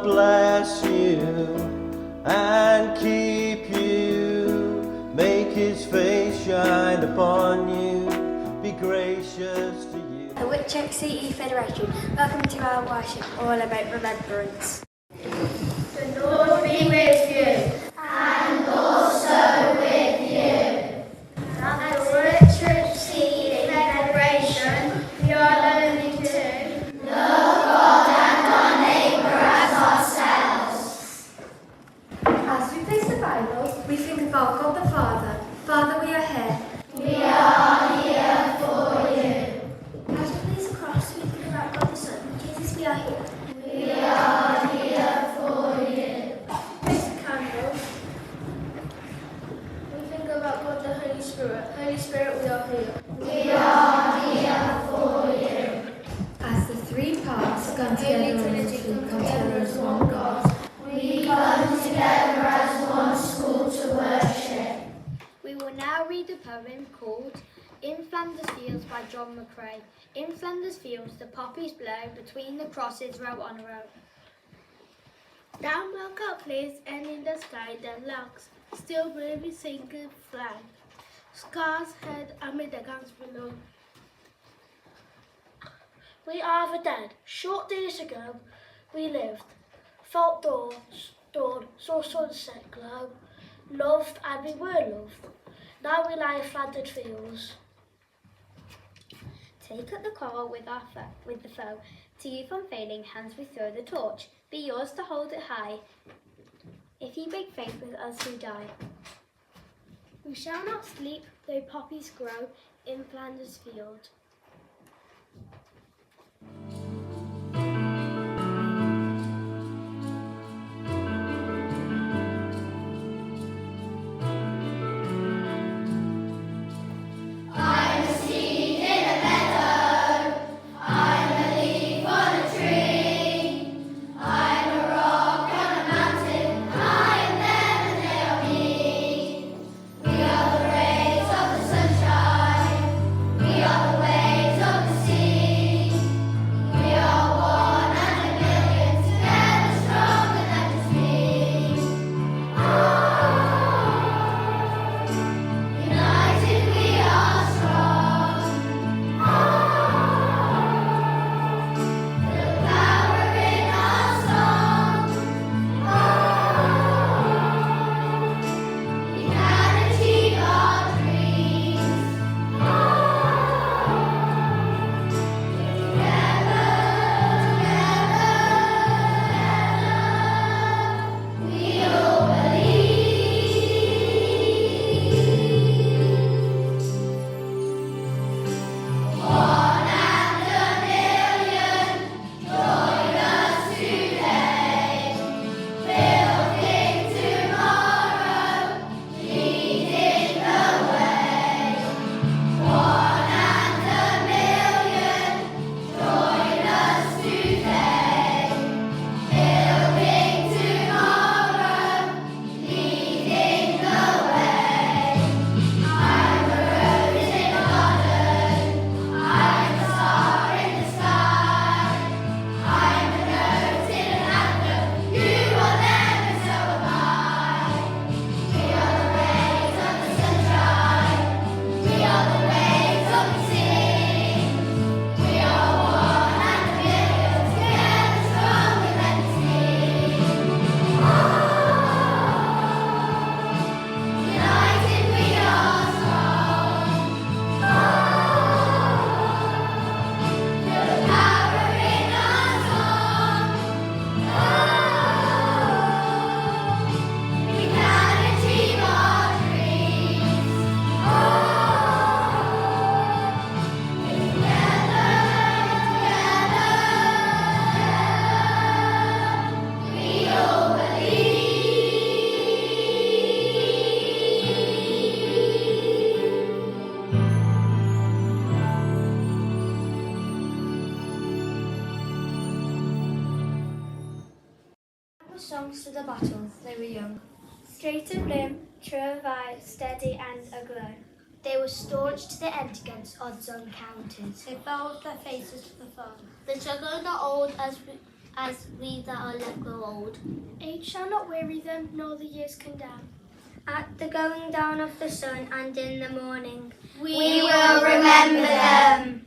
Lord bless you and keep you, make his face shine upon you, be gracious to you. The Whitchurch Federation, welcome to our worship all about remembrance. The Lord be with you, and also with you. At the Whitchurch Federation, we are learning to love God and our neighbour as ourselves. As we face the Bible, we think about God the Father. Father, we are here. We are here for you. As we place the cross, we think about God the Son. Jesus, we are here. We are here for you. Place the candles. We think about God the Holy Spirit. Holy Spirit, we are here. We are here for you. As the three parts come together as one God, We come together as one school to worship. We will now read a poem called In Flanders Fields by John McCrae. In Flanders Fields the poppies blow, between the crosses row on row. Down Melkart Place and in the sky the larks still bravely single flag. Scars head amid the guns below. We are the dead. Short days ago we lived, felt stored, saw sunset glow, loved and we were loved. Now we lie in Flanders fields. Take up the quarrel with the foe. To youth unfailing hands we throw the torch. Be yours to hold it high, if ye break faith with us who die. We shall not sleep though poppies grow in Flanders field. Songs to the battle, they were young. Straight of limb, true of eye, steady and aglow. They were staunch to the end against odds uncounters. They fell with their faces to the foe. The juggernaut old as as we that are left grow old. Age shall not weary them, nor the years condemn. At the going down of the sun and in the morning, We will remember them.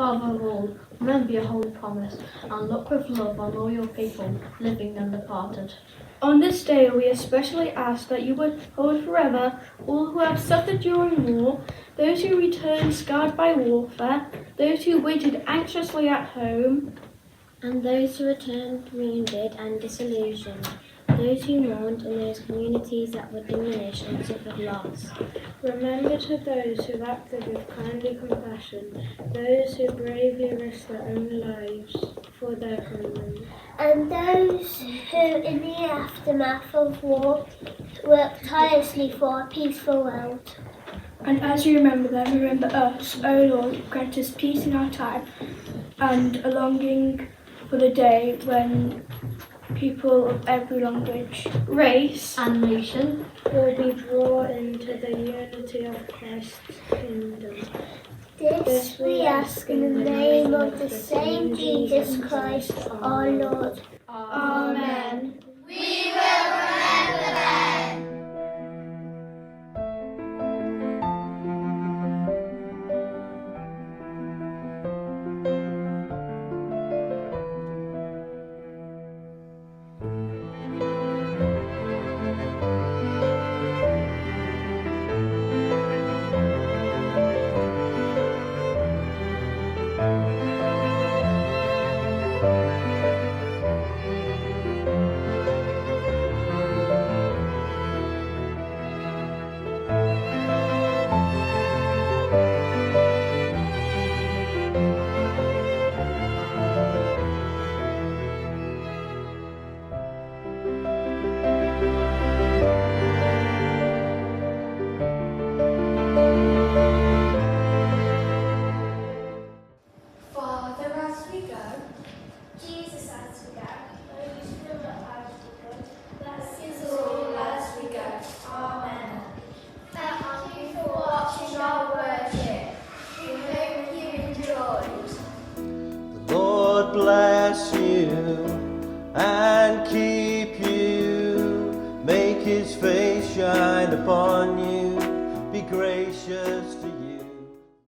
Father of all, remember your holy promise, and look with love on all your people, living and departed. On this day, we especially ask that you would hold forever all who have suffered during war, those who returned scarred by warfare, those who waited anxiously at home, and those who returned wounded and disillusioned, those who mourned in those communities that were diminished and suffered loss. Remember to those who acted with kindly compassion, those who bravely risked their own lives for their country. And those who, in the aftermath of war, worked tirelessly for a peaceful world. And as you remember them, remember us, O Lord, grant us peace in our time, and a longing for the day when people of every language, race, And nation, will be brought into the unity of Christ's kingdom. This we ask in the name of the same Jesus Christ, our Lord. Amen. We will remember them. Lord bless you and keep you, make his face shine upon you, be gracious to you.